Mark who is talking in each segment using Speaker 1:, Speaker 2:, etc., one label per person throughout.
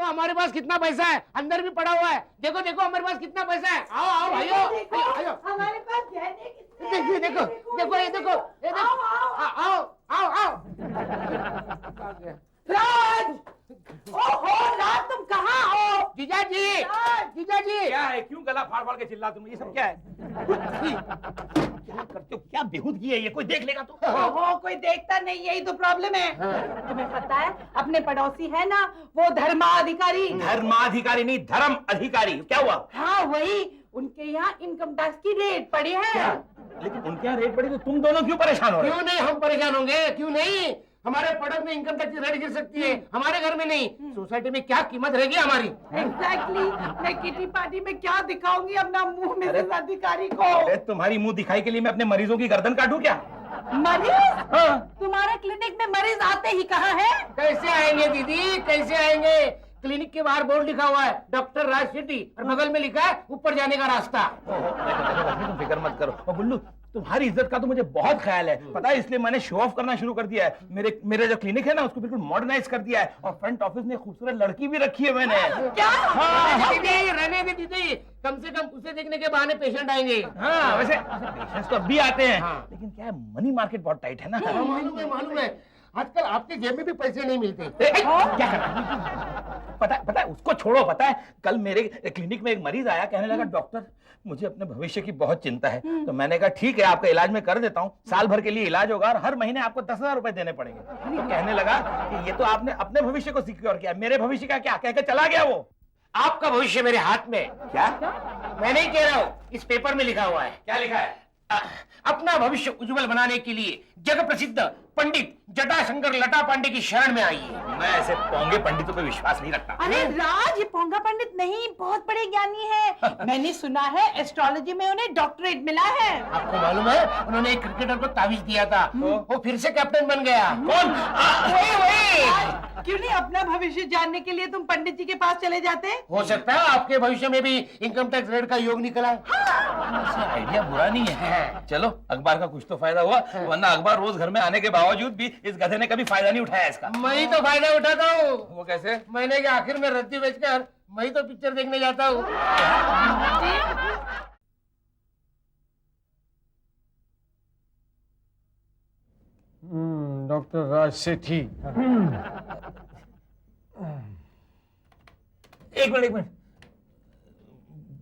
Speaker 1: हमारे पास कितना पैसा है, अंदर भी पड़ा हुआ है। देखो देखो हमारे पास कितना पैसा है। आओ आओ भाइयों, आओ।
Speaker 2: हमारे पास गहने कितने
Speaker 1: देखो
Speaker 2: हैं?
Speaker 1: देखो देखो ये देखो, ये देखो। आओ आओ आओ।
Speaker 2: राज! ओहो राज, तुम कहाँ हो?
Speaker 1: जीजा जी, जीजा जी।
Speaker 3: क्या है, क्यों गला फाड़ फाड़ के चिल्ला तुम, ये सब क्या है? क्या करते हो, क्या बेहूदगी है ये, कोई देख लेगा तो?
Speaker 2: ओहो कोई देखता नहीं, यही तो प्रॉब्लम है। तुम्हें पता है अपने पड़ोसी है ना, वो धर्माधिकारी।
Speaker 3: धर्माधिकारी नहीं, धर्म अधिकारी। क्या हुआ?
Speaker 2: हाँ वही, उनके यहाँ इनकम टैक्स की रेट पड़ी है।
Speaker 3: लेकिन उनके यहाँ रेट पड़ी तो तुम दोनों क्यों परेशान हो रहे हो?
Speaker 1: क्यों नहीं हम परेशान होंगे, क्यों नहीं। हमारे पड़ोस में इनकम टैक्स की रेट गिर सकती है, हमारे घर में नहीं। सोसाइटी में क्या कीमत रहेगी हमारी?
Speaker 2: एग्जैक्टली, मैं किटी पार्टी में क्या दिखाऊंगी अपना मुंह मिसेस अधिकारी को।
Speaker 3: अरे तुम्हारी मुंह दिखाई के लिए मैं अपने मरीजों की गर्दन काटूं क्या?
Speaker 2: मरीज?
Speaker 3: हाँ।
Speaker 2: तुम्हारे क्लिनिक में मरीज आते ही कहाँ है?
Speaker 1: कैसे आएंगे दीदी, कैसे आएंगे? क्लिनिक के बाहर बोर्ड लिखा हुआ है डॉक्टर राज शेट्टी, और बगल में लिखा है ऊपर जाने का रास्ता।
Speaker 3: तुम फिक्र मत करो। और गुल्लू, तुम्हारी इज्जत का तो मुझे बहुत ख्याल है, पता है, इसलिए मैंने शो ऑफ करना शुरू कर दिया है। मेरे जो क्लिनिक है ना, उसको बिल्कुल मॉडर्नाइज कर दिया है, और फ्रंट ऑफिस में खूबसूरत लड़की भी रखी है मैंने।
Speaker 2: क्या?
Speaker 1: हाँ दीदी, रहने दे दीदी, कम से कम उसे देखने के बहाने पेशेंट आएंगे।
Speaker 3: हाँ वैसे पेशेंट्स तो अब भी आते हैं।
Speaker 1: हाँ।
Speaker 3: लेकिन क्या है, मनी मार्केट बहुत टाइट है ना।
Speaker 1: मालूम है, मालूम है। आजकल आपके जेब में भी पैसे नहीं मिलते।
Speaker 3: क्या करना? पता है उसको छोड़ो। पता है कल मेरे क्लिनिक में एक मरीज आया, कहने लगा डॉक्टर मुझे अपने भविष्य की बहुत चिंता है। तो मैंने कहा ठीक है, आपका इलाज मैं कर देता हूँ, साल भर के लिए इलाज होगा और हर महीने आपको 10,000 रुपए देने पड़ेंगे। तो कहने लगा कि ये तो आपने अपने भविष्य को सिक्योर किया, मेरे भविष्य का क्या? कहकर चला गया वो।
Speaker 1: आपका भविष्य मेरे हाथ में।
Speaker 3: क्या?
Speaker 1: मैं नहीं कह रहा हूँ, इस पेपर में लिखा हुआ है।
Speaker 3: क्या लिखा है?
Speaker 1: अपना भविष्य उज्जवल बनाने के लिए जग प्रसिद्ध पंडित जटाशंकर लटा पांडे की शरण में आइए।
Speaker 3: मैं ऐसे पोंगे पंडितों पे विश्वास नहीं रखता।
Speaker 2: अरे राज, ये पोंगा पंडित नहीं, बहुत बड़े ज्ञानी है। मैंने सुना है एस्ट्रोलॉजी में उन्हें डॉक्टरेट मिला है।
Speaker 1: आपको मालूम है, उन्होंने एक क्रिकेटर को तावीज दिया था, वो फिर से कैप्टन बन गया।
Speaker 3: कौन?
Speaker 1: वही।
Speaker 2: क्यों नहीं अपना भविष्य जानने के लिए तुम पंडित जी के पास चले जाते?
Speaker 1: हो सकता है आपके भविष्य में भी इनकम टैक्स रेट का योग निकला है।
Speaker 3: आइडिया बुरा नहीं है। चलो अखबार का कुछ तो फायदा हुआ, वरना अखबार रोज घर में आने के बावजूद भी इस गधे ने कभी फायदा नहीं उठाया इसका।
Speaker 1: मैं ही तो फायदा उठाता हूँ।
Speaker 3: वो कैसे?
Speaker 1: महीने के आखिर में रद्दी बेचकर मैं ही तो पिक्चर देखने जाता हूँ।
Speaker 4: डॉक्टर राज सेठी।
Speaker 3: एक मिनट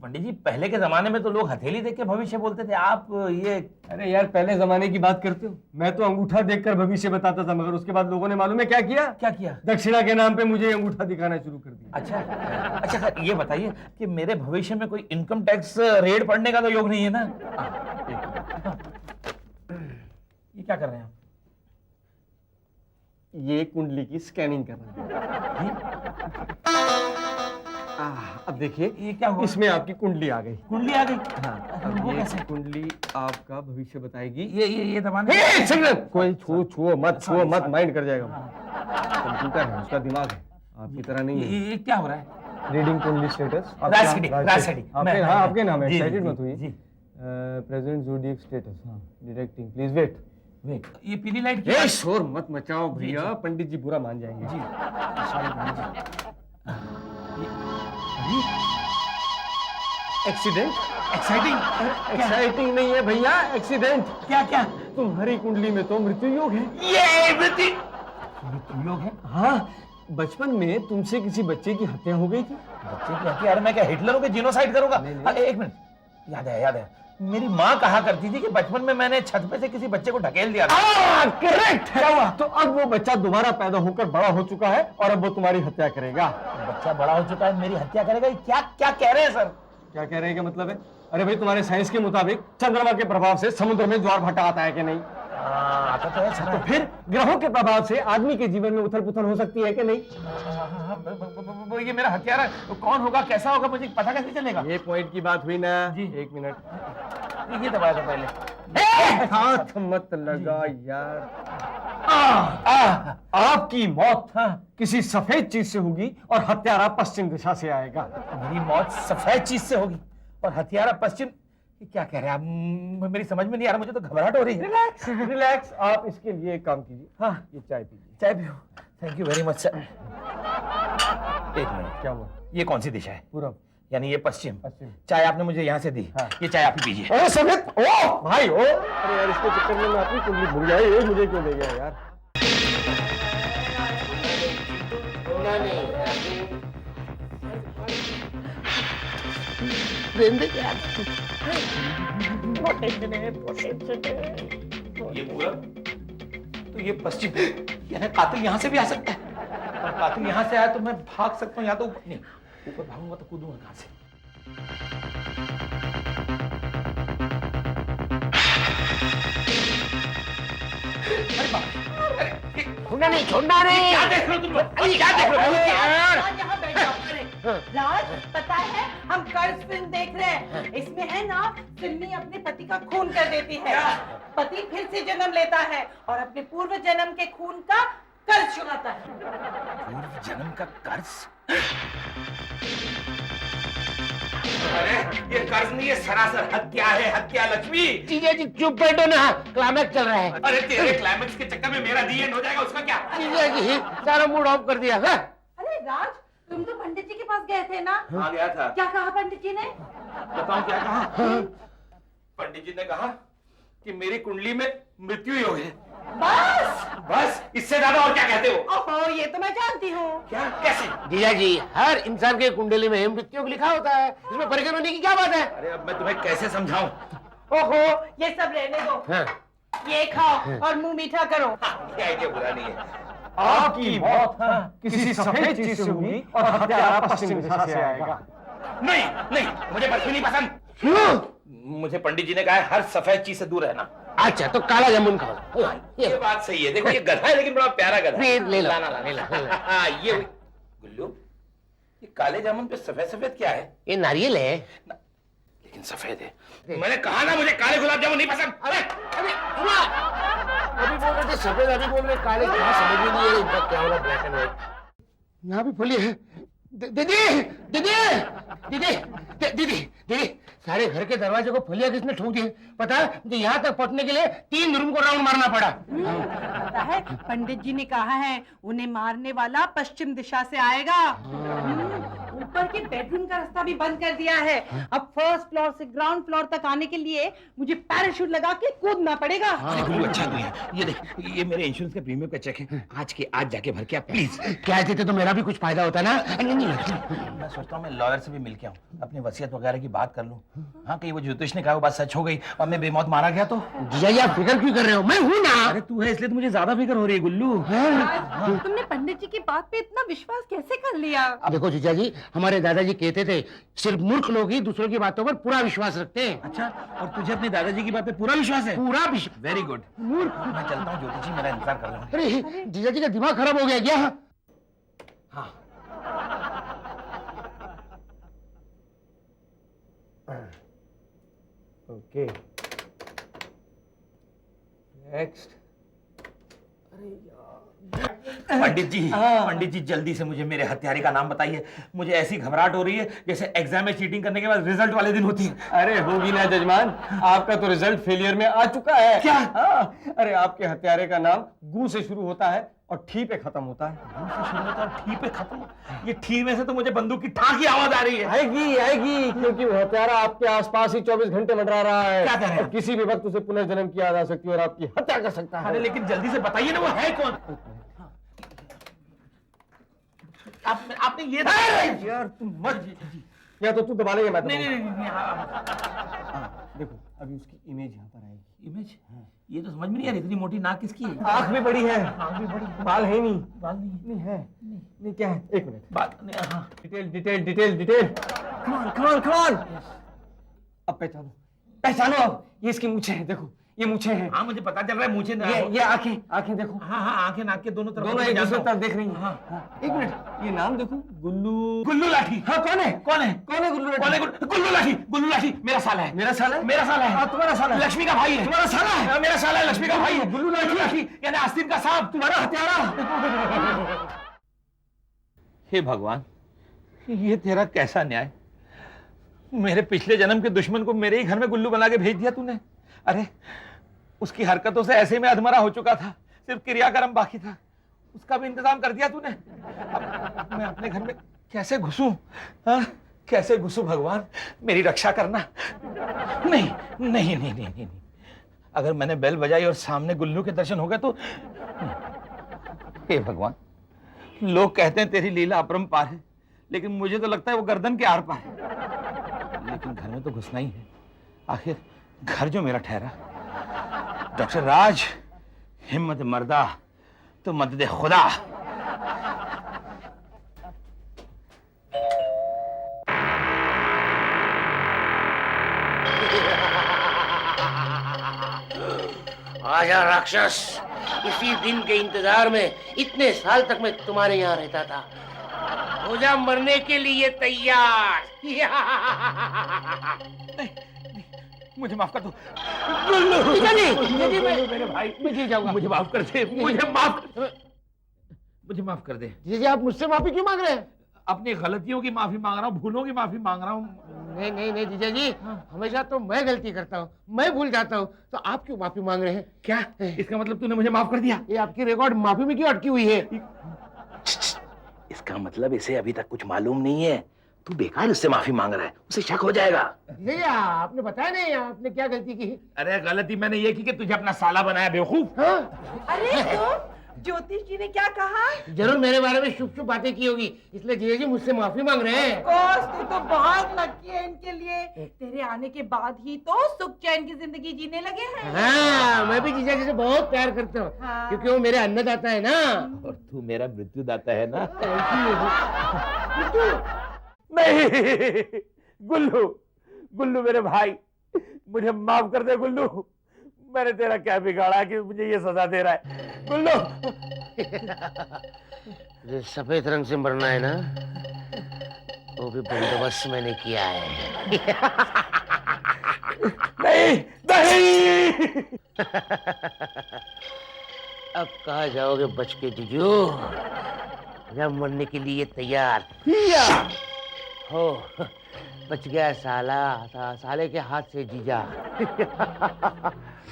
Speaker 3: पंडित जी, पहले के जमाने में तो लोग हथेली देख के भविष्य बोलते थे, आप ये?
Speaker 4: अरे यार, पहले जमाने की बात करते हो? मैं तो अंगूठा देखकर भविष्य बताता था, मगर उसके बाद लोगों ने मालूम है क्या किया?
Speaker 3: क्या किया?
Speaker 4: दक्षिणा के नाम पे मुझे अंगूठा दिखाना शुरू कर दिया।
Speaker 3: अच्छा ये बताइए कि मेरे भविष्य में कोई इनकम टैक्स रेड पड़ने का तो योग नहीं है ना? ये क्या कर रहे हैं आप?
Speaker 4: ये कुंडली की स्कैनिंग कर रहा है। अब देखिए,
Speaker 3: ये क्या हुआ?
Speaker 4: इसमें आपकी कुंडली आ गई।
Speaker 3: कुंडली आ गई?
Speaker 4: हाँ, अब
Speaker 3: वो
Speaker 4: ये
Speaker 3: कैसे?
Speaker 4: कुंडली आपका भविष्य बताएगी।
Speaker 3: ये दबाने?
Speaker 4: कोई छुओ मत, माइंड कर जाएगा। कंप्यूटर है, उसका दिमाग है, आपकी तरह नहीं है।
Speaker 3: ये क्या हो रहा है?
Speaker 4: रीडिंग कुंडली स्टेटस।
Speaker 3: हाँ,
Speaker 4: आपके नाम है, एक्साइटेड मत हुई।
Speaker 3: जी।
Speaker 4: Present zodiac status. हाँ, डिटेक्टिंग, प्लीज वेट।
Speaker 3: ये पीली लाइट
Speaker 4: ये शोर मत मचाओ भैया, पंडित जी बुरा मान जाएंगे।
Speaker 3: जी
Speaker 4: एक्सीडेंट?
Speaker 3: एक्साइटिंग
Speaker 4: नहीं है भैया, एक्सीडेंट।
Speaker 3: क्या?
Speaker 4: तुम्हारी कुंडली में तो मृत्यु योग है।
Speaker 3: ये मृत्यु योग है?
Speaker 4: हाँ, बचपन में तुमसे किसी बच्चे की हत्या हो गई थी।
Speaker 3: बच्चे की हत्या? अरे मैं क्या हिटलर के जीनोसाइड करूंगा? एक मिनट, याद है मेरी माँ कहा करती थी कि बचपन में मैंने छत पे से किसी बच्चे को ढकेल दिया था।
Speaker 4: करेक्ट। क्या हुआ? तो अब वो बच्चा दोबारा पैदा होकर बड़ा हो चुका है और अब वो तुम्हारी हत्या करेगा।
Speaker 3: बच्चा बड़ा हो चुका है, मेरी हत्या करेगा? क्या कह रहे हैं सर?
Speaker 4: क्या कह रहे हैं, क्या मतलब है? अरे भाई, तुम्हारे साइंस के मुताबिक चंद्रमा के प्रभाव से समुद्र में ज्वार भाटा आता है कि नहीं?
Speaker 3: आता तो है।
Speaker 4: तो फिर ग्रहों के प्रभाव से आदमी के जीवन में उथल पुथल हो सकती है कि नहीं?
Speaker 3: ये मेरा हत्यारा कौन होगा, कैसा होगा, मुझे पता कैसे चलेगा?
Speaker 4: ये पॉइंट की बात हुई ना
Speaker 3: जी।
Speaker 4: एक मिनट,
Speaker 3: ये दबाया था पहले।
Speaker 4: हाथ मत लगा यार। आपकी मौत किसी सफेद चीज से होगी और हत्यारा पश्चिम दिशा से आएगा।
Speaker 3: मेरी मौत सफेद चीज से होगी और हत्यारा पश्चिम? क्या कह रहे हैं आप? मेरी समझ में नहीं आ रहा, मुझे तो घबराहट हो रही है।
Speaker 4: रिलैक्स। आप इसके लिए एक काम कीजिए। हाँ, ये चाय पीजिए।
Speaker 3: चाय पियो। Thank you very much sir. एक मिनट,
Speaker 4: क्या हुआ?
Speaker 3: ये कौन सी दिशा है?
Speaker 4: पूरब।
Speaker 3: यानी ये पश्चिम।
Speaker 4: पश्चिम।
Speaker 3: चाय आपने मुझे यहाँ से दी,
Speaker 4: हाँ।
Speaker 3: ये चाय आप ही पीजिए।
Speaker 4: अरे सफेद, ओ भाई ओ, अरे यार इसके चक्कर में मैं अपनी कुंडली भूल गया, ये मुझे क्यों दे गया यार?
Speaker 3: ये पूरब तो ये पश्चिम, यानी कातिल यहाँ से भी आ सकता है। और कातिल यहाँ से आया तो मैं भाग सकता हूँ, या तो नहीं, ऊपर भागूंगा तो कूदूंगा कहाँ से? अरे बाप रे, अरे
Speaker 1: छोड़ना नहीं, छोड़ना नहीं।
Speaker 3: क्या देख रहे हो तुम लोग? अरे क्या देख रहे हो?
Speaker 2: राज यहाँ बैठ जाओ। अरे, राज पता है हम कर्ज फिल्म देख रहे हैं, इसमें है ना सिमी अपने पति का खून कर देती है, पति फिर से जन्म लेता है और अपने पूर्व जन्म के खून का कर्ज चुकाता है।
Speaker 3: पूर्व जन्म का कर्ज? अरे ये कर्ज नहीं, ये सरासर हत्या है, हत्या लक्ष्मी।
Speaker 1: जीजा जी चुप बैठो ना, क्लाइमैक्स चल रहा है।
Speaker 3: अरे तेरे क्लाइमेक्स के चक्कर में मेरा दी एंड हो जाएगा, उसका क्या?
Speaker 1: जीजा जी सारा मूड ऑफ कर दिया। हाँ?
Speaker 2: अरे राज, तुम तो पंडित जी के पास गए थे ना?
Speaker 3: हाँ गया था।
Speaker 2: क्या कहा पंडित जी ने?
Speaker 3: बताऊं क्या कहा? पंडित जी ने कहा कि मेरी कुंडली में मृत्यु योग है। बस इससे ज्यादा और क्या कहते हो?
Speaker 2: ओहो, ये तो मैं जानती हूँ।
Speaker 3: क्या? कैसे?
Speaker 1: जीजा जी हर इंसान के कुंडली में मृत्यु योग लिखा होता है, इसमें परेशान होने की क्या बात है?
Speaker 3: अरे अब मैं तुम्हें कैसे समझाऊं?
Speaker 2: ओहो, ये सब रहने दो,
Speaker 1: हाँ।
Speaker 2: ये खाओ और मुंह मीठा करो।
Speaker 3: ये आइडिया बुरा नहीं है।
Speaker 4: आपकी मौत किसी सफेद चीज से होगी और हत्यारा पश्चिम दिशा से आएगा।
Speaker 3: नहीं नहीं, मुझे पश्चिमी नहीं पसंद।
Speaker 1: क्यों?
Speaker 3: मुझे पंडित जी ने कहा है हर सफेद चीज से दूर रहना।
Speaker 1: अच्छा तो काला जामुन खाओ।
Speaker 3: ये बात सही है। देखो ये गधा है लेकिन बड़ा प्यारा गधा है।
Speaker 1: ले लो।
Speaker 3: लाना लाना लाना। हाँ ये गुल्लू, ये काले जामुन पे सफेद सफेद क्या है?
Speaker 1: ये नारियल है।
Speaker 3: लेकिन सफेद है। मैंने कहा ना मुझे काले गुलाब जामुन नहीं पसंद।
Speaker 1: अरे अरे सुना, अभी बोल रहे थे सफेद, अभी बोल रहे काले, क्या समझ में नहीं है इनका क्या होना ब्लैक एंड व्हाइट। यहाँ भी फली है। दीदी दीदी दीदी दीदी दीदी, सारे घर के दरवाजे को फलिया किसने ठोक दिए? पता है मुझे यहाँ तक पहुंचने के लिए 3 रूम को राउंड मारना पड़ा।
Speaker 2: पता है पंडित जी ने कहा है उन्हें मारने वाला पश्चिम दिशा से आएगा। ऊपर के बेडरूम का रास्ता भी बंद कर दिया है। अब फर्स्ट फ्लोर से ग्राउंड फ्लोर तक आने के लिए मुझे पैराशूट लगा के कूदना पड़ेगा।
Speaker 3: अरे गुल्लू अच्छा तू है। ये देख, ये मेरे इंश्योरेंस के प्रीमियम का चेक है, आज के आज जाके भर के आ प्लीज।
Speaker 1: क्या देते तो मेरा भी कुछ फायदा होता ना।
Speaker 3: मैं सोचता हूँ मैं लॉयर से भी मिल के आऊँ, अपनी वसीयत वगैरह की बात कर लूँ। हाँ कहीं वो ज्योतिष ने कहा वो बात सच हो गई और मैं बेमौत मारा गया तो?
Speaker 1: जीजा जी आप फिक्र क्यों कर रहे हो, मैं हूँ ना।
Speaker 3: अरे तू है इसलिए तो मुझे ज्यादा फिक्र हो रही है गुल्लू।
Speaker 2: तुमने पंडित जी की बात पे इतना विश्वास कैसे कर लिया?
Speaker 1: देखो जीजा जी, हमारे दादाजी कहते थे सिर्फ मूर्ख लोग ही दूसरों की बातों पर पूरा विश्वास रखते हैं।
Speaker 3: अच्छा, और तुझे अपने दादाजी की बात पे पूरा विश्वास है?
Speaker 1: पूरा विश्वास।
Speaker 3: Very good. मैं चलता हूँ, ज्योति जी मेरा इंतजार कर रहे हैं।
Speaker 1: अरे जीजा जी का दिमाग खराब हो गया क्या?
Speaker 3: हाँ
Speaker 4: ओके नेक्स्ट।
Speaker 3: पंडित जी जल्दी से मुझे मेरे हत्यारे का नाम बताइए। मुझे ऐसी घबराहट हो रही है जैसे एग्जाम में चीटिंग करने के बाद रिजल्ट वाले दिन होती है।
Speaker 4: अरे होगी ना जजमान, आपका तो रिजल्ट फेलियर में आ चुका है।
Speaker 3: क्या?
Speaker 4: हाँ, अरे आपके हत्यारे का नाम गू से शुरू होता है और ठी पे खत्म होता है।
Speaker 3: गू से शुरू होता है, ठी पे खत्म। ये ठी में से तो मुझे बंदूक की ठाक की आवाज आ रही है।
Speaker 4: आएगी आएगी, क्योंकि वो हत्यारा आपके आसपास ही 24 घंटे मंडरा रहा है।
Speaker 3: क्या कह रहे हैं?
Speaker 4: और किसी भी वक्त उसे पुनर्जन्म किया जा सकती है और आपकी हत्या कर सकता है।
Speaker 3: अरे लेकिन जल्दी से बताइए ना वो है कौन? आपने ये
Speaker 4: यार तुम मत, या तो तू दबा लेगा मैं
Speaker 3: नहीं
Speaker 4: दबाऊंगा।
Speaker 3: नहीं नहीं, हाँ।
Speaker 4: देखो अभी उसकी इमेज यहाँ पर आएगी।
Speaker 3: इमेज? ये तो समझ में नहीं आ रही, इतनी मोटी नाक किसकी है?
Speaker 4: आंख भी बड़ी है,
Speaker 3: आँख भी बड़ी,
Speaker 4: बाल है नहीं।
Speaker 3: बाल नहीं है।
Speaker 4: नहीं है, नहीं क्या है? एक मिनट,
Speaker 3: बाल नहीं, हाँ।
Speaker 4: Detail detail detail detail. Come on अब पहचानो पहचानो। अब ये इसकी मूछें हैं, देखो ये मूछें हैं।
Speaker 3: हाँ मुझे पता चल रहा है, मुझे
Speaker 4: ये आंखें देखो।
Speaker 3: हाँ हाँ, आंखें नाक के दोनों तरफ
Speaker 4: दोनों एक दूसरे तरफ देख रही हैं।
Speaker 3: हाँ।
Speaker 4: एक मिनट, ये नाम देखो, गुल्लू।
Speaker 3: गुल्लू लाठी।
Speaker 4: हाँ कौन है?
Speaker 3: कौन है?
Speaker 4: कौन है गुल्लू लाठी?
Speaker 3: कौन है गुल्लू लाठी? गुल्लू लाठी मेरा साला है।
Speaker 4: मेरा साला है?
Speaker 3: मेरा साला है।
Speaker 4: हाँ तुम्हारा साला है।
Speaker 3: लक्ष्मी का भाई है।
Speaker 4: तुम्हारा साला है?
Speaker 3: हाँ, मेरा साला है, लक्ष्मी का भाई है।
Speaker 4: गुल्लू लाठी
Speaker 3: यानी आस्तीन का सांप
Speaker 4: तुम्हारा हत्यारा।
Speaker 3: हे भगवान, ये तेरा कैसा न्याय? मेरे पिछले जन्म के दुश्मन को मेरे ही घर में गुल्लू बना के भेज दिया तूने। अरे उसकी हरकतों से ऐसे में अधमरा हो चुका था, सिर्फ क्रियाक्रम बाकी था, उसका भी इंतजाम कर दिया तूने। अब मैं अपने घर में कैसे घुसूं? हाँ? कैसे घुसूं भगवान? मेरी रक्षा करना। नहीं नहीं नहीं नहीं नहीं, अगर मैंने बेल बजाई और सामने गुल्लू के दर्शन हो गए तो हे भगवान, लोग कहते हैं तेरी लीला अपरंपार है, लेकिन मुझे तो लगता है वो गर्दन के आर पार है। लेकिन घर में तो घुसना ही है, आखिर घर जो मेरा ठहरा। डॉक्टर राज, हिम्मत मर्दा तो मदद खुदा।
Speaker 1: आजा राक्षस, इसी दिन के इंतजार में इतने साल तक मैं तुम्हारे यहाँ रहता था। हो जा मरने के लिए तैयार।
Speaker 3: मुझे माफ कर दो।
Speaker 1: गुल्लू, मेरे भाई, मैं जी जाऊंगा।
Speaker 3: मुझे माफ कर दे, मुझे माफ कर दे।
Speaker 1: जी आप मुझसे माफी क्यों मांग रहे हैं?
Speaker 3: अपनी गलतियों की माफी मांग रहा हूँ, भूलों की माफी मांग रहा हूँ।
Speaker 1: नहीं नहीं नहीं जीजा जी, हमेशा तो मैं गलती करता हूँ, मैं भूल जाता हूँ, तो आप क्यों माफी मांग रहे हैं?
Speaker 3: क्या इसका मतलब तूने मुझे माफ कर दिया?
Speaker 1: ये आपकी रिकॉर्ड माफी में क्यों अटकी हुई है?
Speaker 3: इसका मतलब इसे अभी तक कुछ मालूम नहीं है, तू बेकार उससे माफी मांग रहा है, उसे शक हो जाएगा।
Speaker 1: जीजा आपने बताया नहीं आपने क्या गलती की?
Speaker 3: अरे गलती मैंने ये की कि तुझे अपना साला बनाया बेवकूफ।
Speaker 1: हाँ?
Speaker 2: अरे तो ज्योतिष जी ने क्या कहा?
Speaker 1: जरूर मेरे बारे में शुभ शुभ बातें की होगी, इसलिए जीजा जी मुझसे माफी मांग रहे हैं।
Speaker 2: कोस, तू तो बहुत लकी है इनके लिए। तेरे आने के बाद ही तो सुख चैन की जिंदगी जीने लगे हैं।
Speaker 1: हाँ, मैं भी जीजा जी से बहुत प्यार करता हूँ,
Speaker 2: हाँ।
Speaker 1: क्योंकि वो मेरे अन्नदाता है ना।
Speaker 3: और तू मेरा मृत्युदाता है ना।
Speaker 1: नहीं,
Speaker 3: गुल्लू मेरे भाई, मुझे माफ कर दे गुल्लू। मैंने तेरा क्या बिगाड़ा कि मुझे ये सजा दे रहा है? गुल्लू,
Speaker 1: जो सफेद रंग से मरना है ना, वो भी बंदोबस्त मैंने किया है।
Speaker 3: नहीं नहीं।
Speaker 1: अब कहाँ जाओगे बच के जीजू? जब मरने के लिए तैयार हो, बच गया साले के हाथ से जीजा।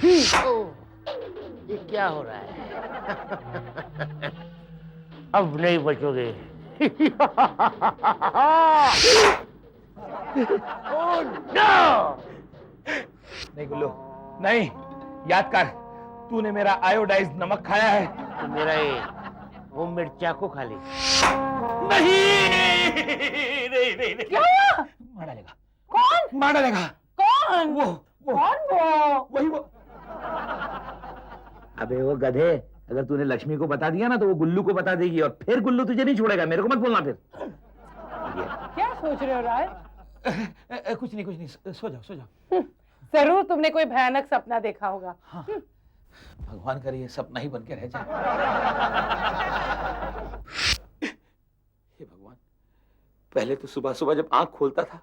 Speaker 1: ये क्या हो रहा है? अब नहीं बचोगे। Oh no!
Speaker 3: नहीं गुल्लू, नहीं, याद कर, तूने मेरा आयोडाइज नमक खाया है।
Speaker 1: तो मेरा ये होममेड चाकू खा ली।
Speaker 3: नहीं।
Speaker 2: क्या?
Speaker 3: मार डालेगा।
Speaker 2: कौन?
Speaker 3: मार डालेगा।
Speaker 2: कौन?
Speaker 3: वो
Speaker 2: कौन वो?
Speaker 3: वही वो। अबे वो गधे, अगर तूने लक्ष्मी को बता दिया ना तो वो गुल्लू को बता देगी, और फिर गुल्लू तुझे नहीं छोड़ेगा। मेरे को मत बोलना फिर।
Speaker 2: क्या सोच रहे हो राज?
Speaker 3: कुछ नहीं, सो जाओ।
Speaker 2: जरूर तुमने कोई भयानक सपना देखा होगा।
Speaker 3: हाँ, भगवान करे ये सपना ही बन के रह जाए। हे भगवान, पहले तो सुबह सुबह जब आंख खोलता था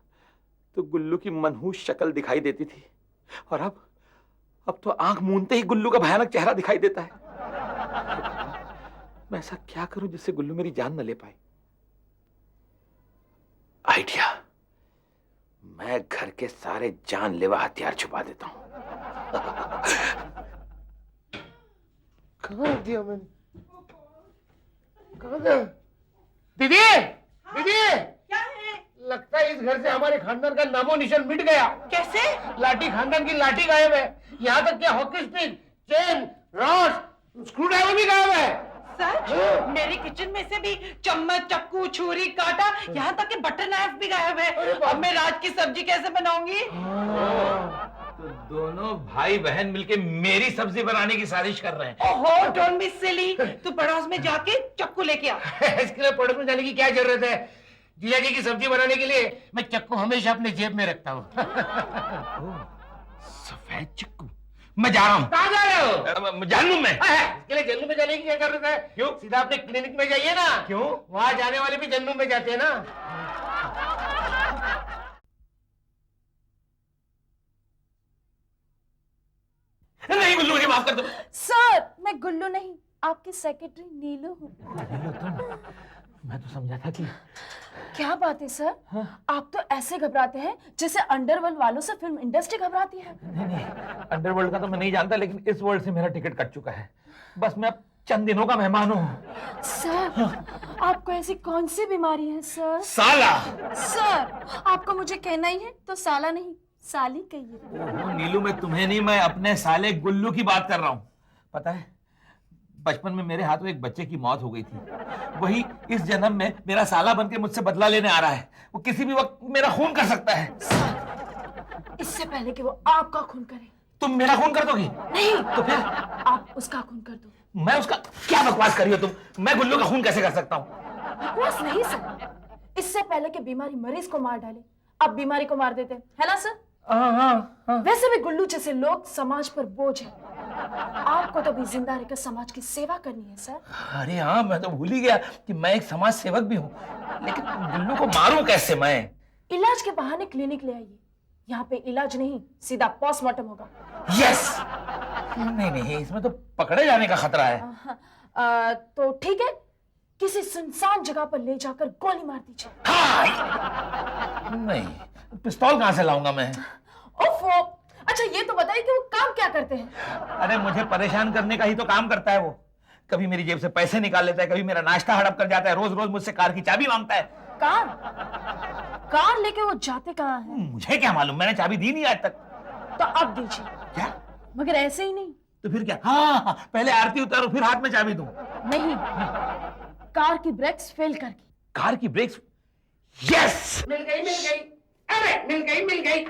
Speaker 3: तो गुल्लू की मनहूस शक्ल दिखाई देती थी, और अब तो आंख मूंदते ही गुल्लू का भयानक चेहरा दिखाई देता है। मैं ऐसा क्या करूं जिससे गुल्लू मेरी जान न ले पाए? आइडिया, मैं घर के सारे जानलेवा हथियार छुपा देता हूं।
Speaker 1: कहाँ रख दिया मैंने? कहाँ गया? दीदी, दीदी,
Speaker 2: क्या है?
Speaker 1: लगता है इस घर से हमारे खानदान का नामो निशान मिट गया।
Speaker 2: कैसे?
Speaker 1: लाठी, खानदान की लाठी गायब है। यहाँ तक कि hockey stick, chain, rod, screw driver भी गायब है।
Speaker 2: सच? मेरी किचन में से भी चम्मच, चक्कू, छुरी, कांटा, यहाँ तक कि बटर नाइफ भी गायब है। अब मैं रात की सब्जी कैसे बनाऊंगी?
Speaker 3: तो दोनों भाई बहन मिलके मेरी सब्जी बनाने की साजिश कर रहे हैं।
Speaker 2: ओहो, डोंट बी सिली। तू पड़ोस में जाके चक्कू लेके आ।
Speaker 1: इसके लिए पड़ोस में जाने की क्या जरूरत है? जीजा जी की सब्जी बनाने के लिए मैं चक्कू हमेशा अपने जेब में रखता हूँ।
Speaker 3: सफेद चक्कू? मैं जा रहा हूँ।
Speaker 1: कहाँ जा रहे हो?
Speaker 3: जानू में।
Speaker 1: इसके लिए जन्नू में जाने की क्या जरूरत है?
Speaker 3: क्यों?
Speaker 1: सीधा अपने क्लिनिक में जाइए ना।
Speaker 3: क्यों?
Speaker 1: वहाँ जाने वाले भी जन्नू में जाते हैं ना।
Speaker 3: नहीं गुल्लू, मुझे माफ कर दो।
Speaker 5: सर, मैं गुल्लू नहीं, आपकी सेक्रेटरी नीलू हूँ।
Speaker 3: मैं तो समझा था कि
Speaker 5: क्या बात है सर? आप तो ऐसे घबराते हैं जैसे अंडरवर्ल्ड वालों से फिल्म इंडस्ट्री घबराती है।
Speaker 3: नहीं, अंडरवर्ल्ड का तो मैं नहीं जानता, लेकिन इस वर्ल्ड से मेरा टिकट कट चुका है। बस मैं अब चंद दिनों का मेहमान हूँ।
Speaker 5: सर, आपको ऐसी कौन सी बीमारी है सर?
Speaker 3: साला।
Speaker 5: सर आपको मुझे कहना ही है तो साला नहीं साली कहिए।
Speaker 3: ओहो नीलू, मैं तुम्हें नहीं, मैं अपने साले गुल्लू की बात कर रहा हूँ। पता है बचपन में मेरे हाथों एक बच्चे की मौत हो गई थी, वही इस जन्म में मेरा साला बनके मुझसे बदला लेने आ रहा है। वो किसी भी वक्त मेरा खून कर सकता है।
Speaker 5: सर इससे पहले कि वो आपका खून करे।
Speaker 3: तुम मेरा खून कर दोगी?
Speaker 5: नहीं
Speaker 3: तो फिर
Speaker 5: आप उसका खून कर दो।
Speaker 3: मैं उसका? क्या बकवास कर रही हो तुम? मैं गुल्लू का खून कैसे कर सकता हूँ?
Speaker 5: बकवास नहीं सर, इससे पहले कि बीमारी मरीज को मार डाले आप बीमारी को मार देते है ना सर?
Speaker 3: हाँ।
Speaker 5: वैसे भी गुल्लू जैसे लोग समाज पर बोझ है, आपको तो भी जिंदा रहकर समाज की सेवा करनी है सर।
Speaker 3: अरे हाँ, मैं तो भूल ही गया कि मैं एक समाज सेवक भी हूँ, लेकिन गुल्लू को मारूं कैसे मैं?
Speaker 5: इलाज के बहाने क्लिनिक ले आइए, यहाँ पे इलाज नहीं सीधा पोस्टमार्टम होगा।
Speaker 3: यस। नहीं, इसमें तो पकड़े जाने का खतरा है।
Speaker 5: तो ठीक है, किसी सुनसान जगह पर ले जाकर गोली मार दीजिए।
Speaker 3: हाँ। नहीं, पिस्तौल कहाँ से लाऊंगा मैं?
Speaker 5: ओफो, अच्छा ये तो बताइए कि वो काम क्या करते हैं?
Speaker 3: अरे मुझे परेशान करने का ही तो काम करता है वो। कभी मेरी जेब से पैसे निकाल लेता है, कभी मेरा नाश्ता हड़प कर जाता है, रोज रोज मुझसे कार की चाबी मांगता है।
Speaker 5: कार लेके वो जाते कहाँ हैं?
Speaker 3: मुझे क्या मालूम, मैंने चाबी दी नहीं आज तक।
Speaker 5: तो अब दीजिए।
Speaker 3: क्या?
Speaker 5: मगर ऐसे ही नहीं।
Speaker 3: तो फिर क्या? हाँ, पहले आरती उतारो फिर हाथ में चाबी दूं।
Speaker 5: नहीं, कार की ब्रेक्स फेल करके।
Speaker 3: कार की ब्रेक्स? यस।
Speaker 1: मिल गई। अरे मिल गई। मिल गई।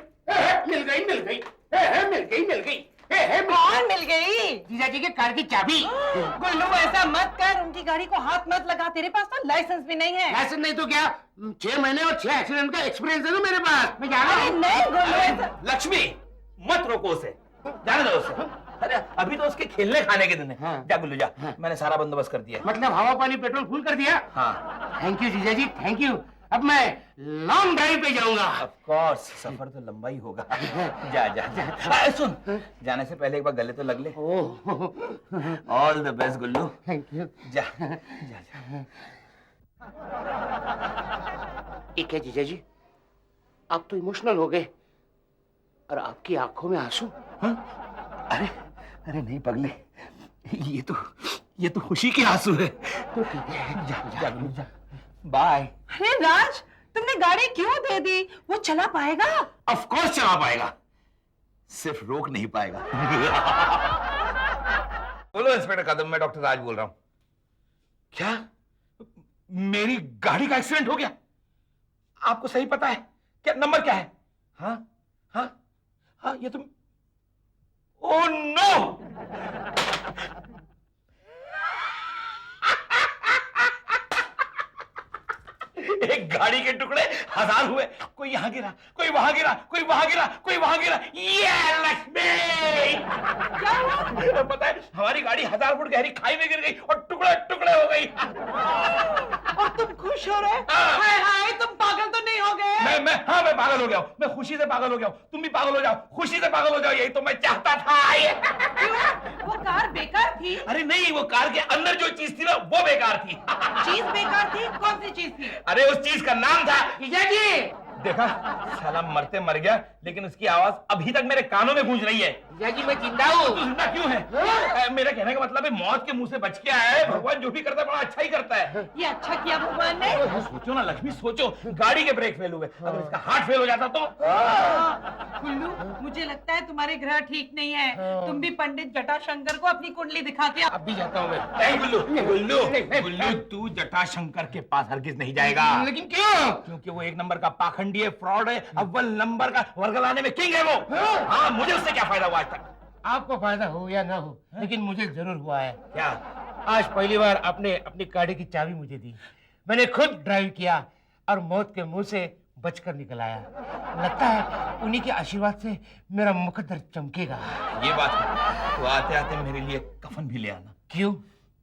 Speaker 2: कौन मिल गई?
Speaker 1: जीजा जी के कार की चाबी।
Speaker 2: गुल्लू ऐसा मत कर, उनकी गाड़ी को हाथ मत लगा, तेरे पास तो लाइसेंस भी नहीं है।
Speaker 1: लाइसेंस नहीं तो क्या, 6 महीने और 6 एक्सीडेंट का एक्सपीरियंस है ना मेरे पास, मैं जा रहा
Speaker 2: अरे
Speaker 1: हूँ।
Speaker 2: नहीं गुल्लू ऐसा।
Speaker 3: लक्ष्मी मत रोको उसे, जाने दो उसे। अरे अभी तो उसके खेलने खाने के दिन है।
Speaker 1: हाँ।
Speaker 3: जा गुल्लू जा,
Speaker 1: हाँ।
Speaker 3: मैंने सारा बंदोबस्त कर दिया है।
Speaker 1: मतलब हवा पानी पेट्रोल फुल कर दिया?
Speaker 3: हाँ।
Speaker 1: थैंक यू जीजा जी, थैंक यू। अब मैं लॉन्ग ड्राइव पे जाऊंगा।
Speaker 3: ऑफ कोर्स, सफर तो लंबा ही होगा। जा। सुन, जाने से पहले एक बार गले तो लग ले। All the best Gullu.
Speaker 1: Thank you.
Speaker 3: जा।
Speaker 1: ठीक है जीजा जी, आप तो इमोशनल हो गए और आपकी आंखों में आंसू।
Speaker 3: अरे नहीं पगले, ये तो खुशी के आंसू है।
Speaker 1: तो ठीक है,
Speaker 3: जा गुल्लू जा। बाय।
Speaker 2: अरे राज, तुमने गाड़ी क्यों दे दी? वो चला पाएगा?
Speaker 3: ऑफ कोर्स चला पाएगा, सिर्फ रोक नहीं पाएगा। बोलो इंस्पेक्टर कदम, मैं डॉक्टर राज बोल रहा हूं। क्या मेरी गाड़ी का एक्सीडेंट हो गया? आपको सही पता है क्या? नंबर क्या है? हाँ ये तुम। Oh no! एक गाड़ी के टुकड़े 1000 हुए, कोई यहाँ गिरा, कोई वहां गिरा, कोई वहां गिरा, कोई वहां गिरा। ये लक्ष्मी!
Speaker 2: क्या हुआ?
Speaker 3: पता है हमारी गाड़ी 1000 फुट गहरी खाई में गिर गई और टुकड़े टुकड़े हो गई।
Speaker 2: और तुम खुश हो रहे?
Speaker 3: हाँ।
Speaker 2: हाय तुम पागल तो नहीं हो गए?
Speaker 3: मैं पागल हो गया हूँ, मैं खुशी से पागल हो गया हूँ। तुम भी पागल हो जाओ, खुशी से पागल हो जाओ, यही तो मैं चाहता था।
Speaker 2: क्यों? वो कार बेकार थी?
Speaker 3: अरे नहीं, वो कार के अंदर जो चीज थी ना वो बेकार थी।
Speaker 2: चीज बेकार थी? कौन सी चीज थी?
Speaker 3: अरे उस चीज का नाम था।
Speaker 1: जीजा जी।
Speaker 3: देखा, साला मरते मर गया, लेकिन उसकी आवाज अभी तक मेरे कानों में गूंज रही है।
Speaker 1: जीजा जी मैं जिंदा हूँ।
Speaker 3: तू जिंदा क्यों है? मेरा कहने का मतलब है मौत के मुंह से बच के आया है। भगवान जो भी करता है बड़ा अच्छा ही करता है।
Speaker 2: ये अच्छा किया भगवान ने।
Speaker 3: सोचो ना लक्ष्मी, सोचो, गाड़ी के ब्रेक फेल हुए, अगर इसका हार्ट फेल हो जाता तो।
Speaker 2: गुल्लू, मुझे लगता है तुम्हारे ग्रह ठीक नहीं है। तुम भी पंडित जटाशंकर को अपनी कुंडली दिखा के
Speaker 1: अब भी जाता हूँ मैं।
Speaker 3: नहीं गुल्लू, तू जटाशंकर के पास हरगिज नहीं जाएगा।
Speaker 1: लेकिन क्यों?
Speaker 3: क्योंकि वो एक नंबर का पाखंडी है, फ्रॉड है, अव्वल नंबर का वर्गलाने में किंग है वो। हाँ, मुझे उससे क्या फायदा हुआ आज तक?
Speaker 1: आपको फायदा हो या ना हो, लेकिन मुझे जरूर हुआ है।
Speaker 3: क्या?
Speaker 1: आज पहली बार आपने अपनी गाड़ी की चाबी मुझे दी, मैंने खुद ड्राइव किया और मौत के मुंह से बचकर निकल आया। लगता है उन्हीं के आशीर्वाद से मेरा मुकद्दर चमकेगा।
Speaker 3: ये बात है, तो आते आते मेरे लिए कफन भी ले आना।
Speaker 1: क्यों?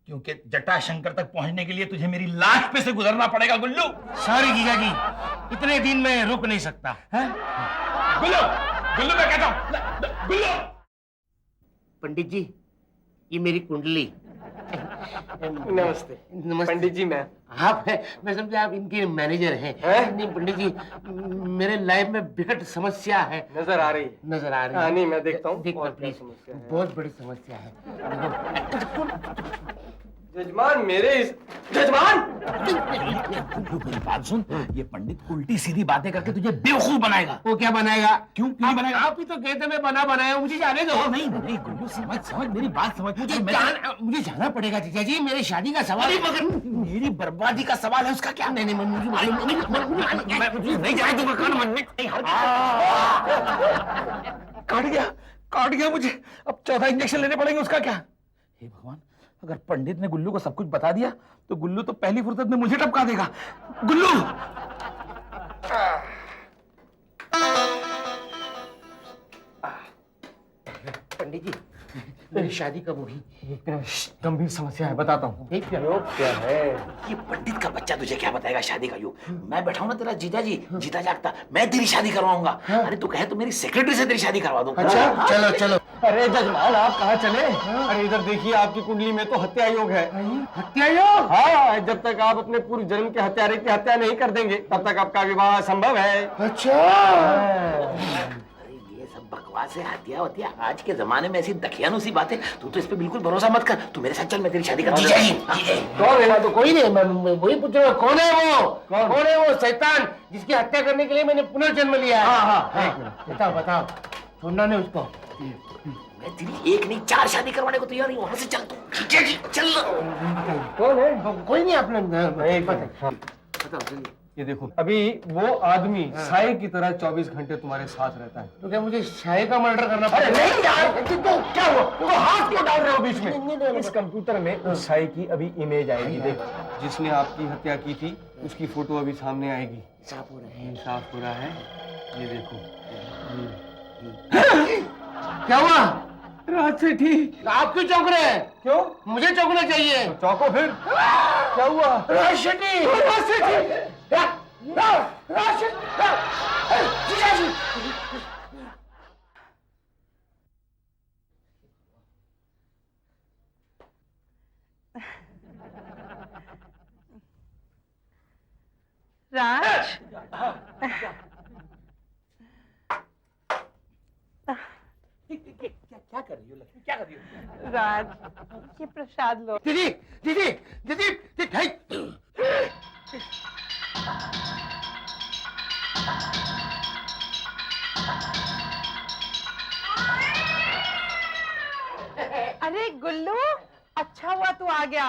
Speaker 3: क्योंकि जटाशंकर तक पहुंचने के लिए तुझे मेरी लाश पे से गुजरना पड़ेगा गुल्लू।
Speaker 1: सॉरी जीजा जी, इतने दिन में रुक नहीं सकता।
Speaker 3: गुल्लू मैं कहता हूँ, गुल्लू।
Speaker 1: पंडित जी, ये मेरी कुंडली।
Speaker 4: नमस्ते।
Speaker 1: नमस्ते
Speaker 4: पंडित जी मैं
Speaker 1: हैं? मैं समझा आप इनके मैनेजर हैं। नहीं पंडित जी, मेरे लाइफ में विकट समस्या है।
Speaker 4: नजर आ रही है।
Speaker 1: नजर आ रही है?
Speaker 4: हाँ, नहीं मैं देखता हूँ।
Speaker 1: देखना
Speaker 4: बहुत
Speaker 1: प्लीज,
Speaker 4: समस्या है।
Speaker 1: बहुत बड़ी समस्या है।
Speaker 4: जजमान मेरे इस जजमान
Speaker 3: मेरी बात सुन, ये पंडित उल्टी सीधी बातें करके तुझे बेवकूफ बनाएगा।
Speaker 1: वो क्या बनाएगा?
Speaker 3: क्यों नहीं बनाएगा?
Speaker 1: आप ही तो कहते मैं बना बनाया, मुझे जाने दो।
Speaker 3: नहीं नहीं गुल्लू, समझ मेरी बात समझ।
Speaker 1: मुझे जाना पड़ेगा जीजा जी, मेरी शादी का सवाल है।
Speaker 3: मगर मेरी बर्बादी का सवाल है, उसका क्या?
Speaker 1: नहीं मुझे मालूम नहीं जाने दूंगा।
Speaker 3: काट गया मुझे। अब 14 इंजेक्शन लेने पड़ेंगे, उसका क्या? हे भगवान, अगर पंडित ने गुल्लू को सब कुछ बता दिया तो गुल्लू तो पहली फुर्सत में मुझे टपका देगा। गुल्लू!
Speaker 1: पंडित जी, मेरी शादी कब होगी?
Speaker 4: गंभीर समस्या है, बताता हूँ।
Speaker 1: क्या है?
Speaker 3: ये पंडित का बच्चा तुझे क्या बताएगा शादी का योग? मैं बैठा हूं ना तेरा जीता जी, जीता जागता, मैं तेरी शादी करवाऊंगा। अरे तू कहे तो मेरी सेक्रेटरी से तेरी शादी करवा दूं।
Speaker 1: अच्छा चलो चलो।
Speaker 4: अरे जजमान आप कहाँ चले? अरे इधर देखिए, आपकी कुंडली में तो हत्या योग है।
Speaker 1: हत्या योग?
Speaker 4: हाँ, जब तक आप अपने पूर्व जन्म के हत्यारे की हत्या नहीं कर देंगे तब तक आपका विवाह संभव है।
Speaker 1: अच्छा।
Speaker 3: ये सब बकवास है, हत्या वत्या आज के जमाने में ऐसी दखियानुसी बातें। तू तो इस पे बिल्कुल भरोसा मत कर। तू मेरे साथ चल, मैं तेरी शादी करा दूंगा।
Speaker 1: कौन है? तो कोई नहीं, मैं वही पूछ रहा हूँ, कौन है वो? कौन है वो शैतान जिसकी हत्या करने के लिए मैंने पुनर्जन्म लिया है? हाँ, बताओ बताओ, छोड़ना नहीं उसको।
Speaker 3: मैं तेरी एक नहीं 4 शादी करवाने को तैयार हूँ। वहां से चल तू। जीजा जी चल।
Speaker 1: कौन है? कोई नहीं, आपने बताओ जल्दी।
Speaker 4: ये देखो, अभी वो आदमी साई की तरह 24 घंटे तुम्हारे साथ रहता है।
Speaker 1: तो क्या मुझे शाही का मर्डर करना
Speaker 4: अरे
Speaker 1: पड़ेगा?
Speaker 4: नहीं यार, तो क्या हुआ? तो हाथ क्यों डाल रहे हो बीच में? इस कंप्यूटर में उस साई की अभी इमेज आएगी। देख, जिसने आपकी हत्या की थी उसकी फोटो अभी सामने आएगी।
Speaker 1: साफ हो रहा है।
Speaker 4: साफ हो रहा है, ये देखो।
Speaker 1: क्या हुआ?
Speaker 4: रात से ठीक।
Speaker 1: आप क्यों चौंक रहे हैं?
Speaker 4: क्यों?
Speaker 1: मुझे चौंकना चाहिए।
Speaker 4: चौको फिर। क्या हुआ?
Speaker 1: राज शेट्टी!
Speaker 2: राज,
Speaker 3: क्या कर रही हो लक्ष्मी? क्या कर रही हो?
Speaker 2: राज ये प्रसाद लो।
Speaker 1: दीदी दीदी दीदी दीदी,
Speaker 2: अरे गुल्लू, अच्छा हुआ तू आ गया।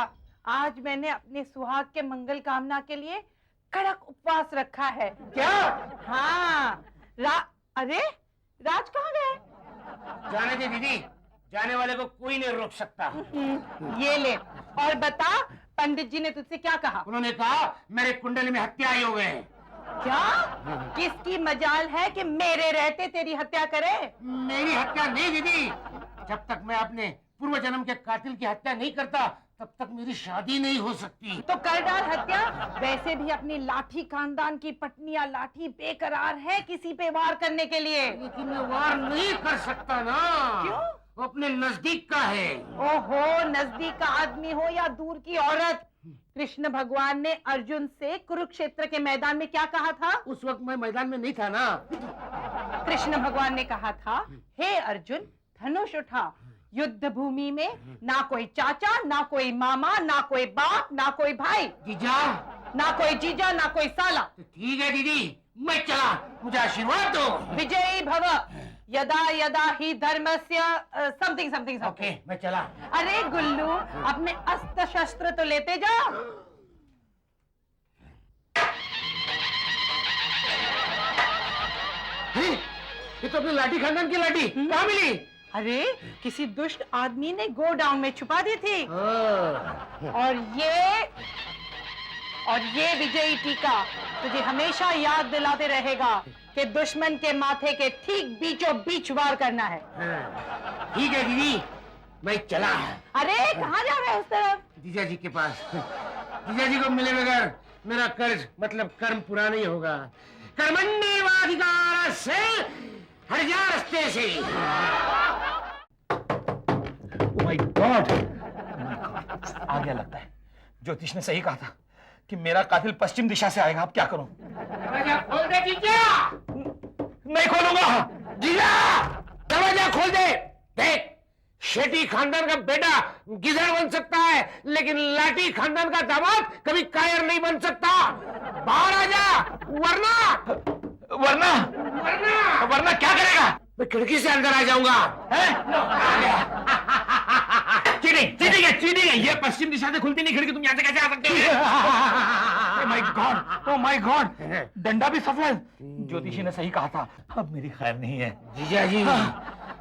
Speaker 2: आज मैंने अपने सुहाग के मंगल कामना के लिए कड़क उपवास रखा है।
Speaker 1: क्या?
Speaker 2: हाँ। अरे राज कहाँ गए?
Speaker 1: जाने दे दीदी, जाने वाले को कोई नहीं रोक सकता।
Speaker 2: ये ले और बता, पंडित जी ने तुझसे क्या कहा?
Speaker 1: उन्होंने कहा मेरे कुंडली में हत्या आई हो गए।
Speaker 2: क्या? किसकी मजाल है कि मेरे रहते तेरी हत्या करे?
Speaker 1: मेरी हत्या नहीं दीदी, जब तक मैं अपने पूर्व जन्म के कातिल की हत्या नहीं करता तब तक मेरी शादी नहीं हो सकती।
Speaker 2: तो कर डाल हत्या। वैसे भी अपनी लाठी खानदान की पत्नियां लाठी बेकरार है किसी पे वार करने के लिए।
Speaker 1: लेकिन मैं वार नहीं कर सकता ना।
Speaker 2: क्यों?
Speaker 1: वो अपने नजदीक का है।
Speaker 2: ओहो, नजदीक का आदमी हो या दूर की औरत, कृष्ण भगवान ने अर्जुन से कुरुक्षेत्र के मैदान में क्या कहा था?
Speaker 1: उस वक्त मैं मैदान में नहीं था ना।
Speaker 2: कृष्ण भगवान ने कहा था, हे अर्जुन धनुष उठा। युद्ध भूमि में ना कोई चाचा, ना कोई मामा, ना कोई बाप, ना कोई भाई,
Speaker 1: जीजा,
Speaker 2: ना कोई जीजा, ना कोई साला।
Speaker 1: तो ठीक है दीदी, मैं चला, मुझे आशीर्वाद दो।
Speaker 2: विजयी भव यदा यदा ही धर्मस्य समथिंग समथिंग।
Speaker 1: ओके, मैं चला।
Speaker 2: अरे गुल्लू, अपने अस्त्र शस्त्र तो लेते जा।
Speaker 1: ये तो अपनी लाठी खानदान की लाठी कहाँ मिली?
Speaker 2: अरे किसी दुष्ट आदमी ने गोडाउन में छुपा दी थी।
Speaker 1: हाँ।
Speaker 2: और ये विजयी टीका तुझे हमेशा याद दिलाते रहेगा कि दुश्मन के माथे के ठीक बीचों बीच वार करना है।
Speaker 1: ठीक है दीदी, मैं चला।
Speaker 2: अरे कहाँ जा रहे हैं उस तरफ?
Speaker 1: जीजा जी के पास। जीजा जी को मिले बगैर मेरा कर्ज मतलब कर्म पूरा नहीं होगा। कर्मण्येवाधिकार से हट जा रास्ते से।
Speaker 3: ओह माय गॉड, आ गया लगता है। ज्योतिष ने सही कहा था कि मेरा कातिल पश्चिम दिशा से आएगा। अब क्या करूं?
Speaker 1: दरवाजा खोल दे जीजा।
Speaker 3: नहीं खोलूंगा।
Speaker 1: जीजा, दरवाजा खोल दे। देख, शेट्टी खानदान का बेटा गिदड़ बन सकता है, लेकिन लाठी खानदान का दामाद कभी कायर नहीं बन सकता। बाहर आ जा, वरना
Speaker 3: वरना
Speaker 1: वरना
Speaker 3: वरना क्या करेगा?
Speaker 1: मैं खिड़की से अंदर आ जाऊंगा।
Speaker 3: चीटिंग चीटिंग है, चीटिंग है। ये पश्चिम दिशा से खुलती नहीं खिड़की, तुम यहाँ से कैसे आ सकते हो? Oh my God, oh my God, डंडा भी सफेद। ज्योतिषी ने सही कहा था, अब मेरी खैर नहीं है।
Speaker 1: जीजा जी,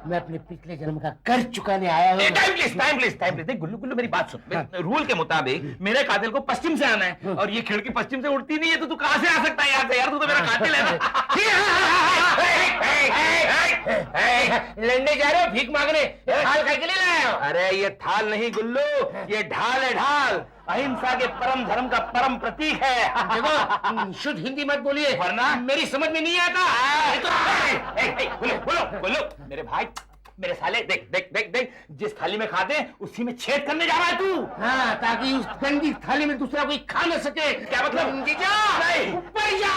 Speaker 1: मैं अपने पिछले जन्म का कर्ज चुकाने आया हूँ।
Speaker 3: Time please, time please, time please. देख गुल्लू गुल्लू, मेरी बात सुन। रूल के मुताबिक मेरे कातिल को पश्चिम से आना है, और ये खिड़की पश्चिम से उड़ती नहीं है, तो तू कहाँ से आ सकता है यहाँ से? यार तू तो मेरा कातिल है ना।
Speaker 1: लड़ने जा रहे हो, भीख मांगने? थाल खाई के लिए लाए हो?
Speaker 3: अरे ये थाल नहीं गुल्लू, ये ढाल है, ढाल। अहिंसा के परम धर्म का परम प्रतीक है।
Speaker 1: देखो, शुद्ध हिंदी मत बोलिए,
Speaker 3: वरना
Speaker 1: मेरी समझ में नहीं आता।
Speaker 3: बोलो बोलो, मेरे भाई, मेरे साले, देख देख देख देख, जिस थाली में खाते हैं उसी में छेद करने जा रहा है तू।
Speaker 1: हाँ, ताकि उस गंदी थाली में दूसरा कोई खा न सके।
Speaker 3: क्या मतलब?
Speaker 1: जीजा,
Speaker 3: नहीं।
Speaker 1: ऊपर जा।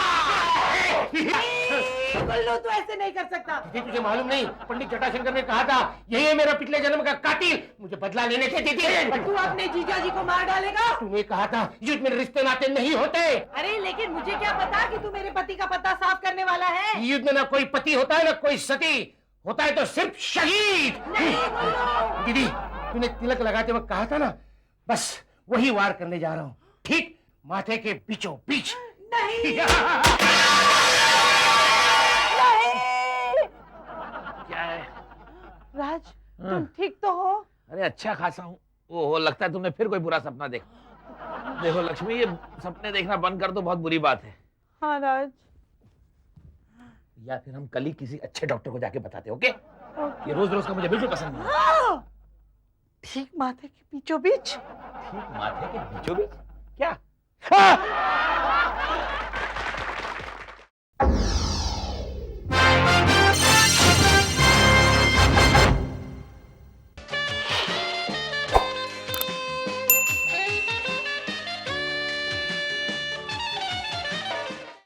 Speaker 2: गुल्लू तू ऐसे नहीं कर सकता।
Speaker 1: दीदी, तुझे मालूम नहीं, पंडित जटाशंकर ने कहा था यही है मेरा पिछले जन्म का कातिल, मुझे बदला लेने के। दीदी,
Speaker 2: तू अपने जीजा जी को मार डालेगा?
Speaker 1: तूने कहा था युद्ध में रिश्ते नाते नहीं होते।
Speaker 2: अरे लेकिन मुझे क्या पता कि तू मेरे पति का पता साफ करने वाला है।
Speaker 1: युद्ध में ना कोई पति होता है ना कोई सती, होता है तो सिर्फ शहीद। दीदी, तूने तिलक लगाते वक्त कहा था ना, बस वही वार करने जा रहा हूँ, ठीक माथे के बीचों बीच।
Speaker 2: नहीं।
Speaker 3: क्या है
Speaker 2: राज, तुम ठीक तो हो?
Speaker 3: अरे अच्छा खासा हूँ। ओहो, लगता है तुमने फिर कोई बुरा सपना देखा। देखो लक्ष्मी, ये सपने देखना बंद कर दो, बहुत बुरी बात है।
Speaker 2: हाँ राज।
Speaker 3: या फिर हम कल ही किसी अच्छे डॉक्टर को जाके बताते, ओके? ये रोज रोज का मुझे बिल्कुल पसंद नहीं।
Speaker 2: ठीक माथे के बीचों बीच।
Speaker 3: ठीक माथे के बीचों बीच?